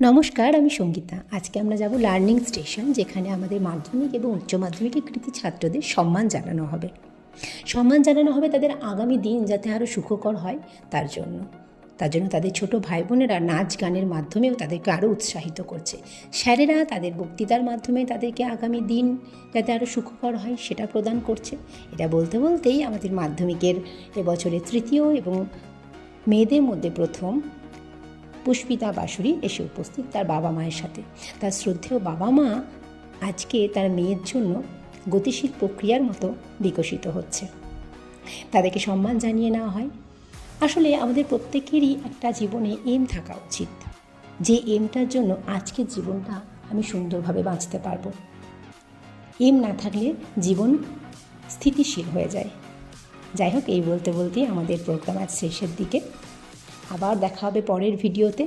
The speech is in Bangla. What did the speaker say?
নমস্কার, আমি সঙ্গীতা। আজকে আমরা যাব লার্নিং স্টেশন, যেখানে আমাদের মাধ্যমিক এবং উচ্চ মাধ্যমিকের কৃতী ছাত্রদের সম্মান জানানো হবে। সম্মান জানানো হবে তাদের আগামী দিন যাতে আরও সুখকর হয় তার জন্য তাদের ছোট ভাই বোনেরা নাচ গানের মাধ্যমেও তাদেরকে আরও উৎসাহিত করছে। স্যারেরা তাদের বক্তৃতার মাধ্যমে তাদেরকে আগামী দিন যাতে আরও সুখকর হয় সেটা প্রদান করছে। এটা বলতে বলতেই আমাদের মাধ্যমিকের এবছরের তৃতীয় এবং মেয়েদের মধ্যে প্রথম পুষ্পিতা বাসুরি এসে উপস্থিত তার বাবা মায়ের সাথে। তার শ্রদ্ধেয় বাবা মা আজকে তার মেয়ের জন্য গতিশীল প্রক্রিয়ার মতো বিকশিত হচ্ছে। তাদেরকে সম্মান জানিয়ে নেওয়া হয়। আসলে আমাদের প্রত্যেকেরই একটা জীবনে এম থাকা উচিত, যে এমটার জন্য আজকের জীবনটা আমি সুন্দরভাবে বাঁচতে পারবো। এম না থাকলে জীবন স্থিতিশীল হয়ে যায়। যাই হোক, এই বলতে বলতেই আমাদের প্রোগ্রাম আজ শেষের দিকে। আবার দেখা হবে পরের ভিডিওতে।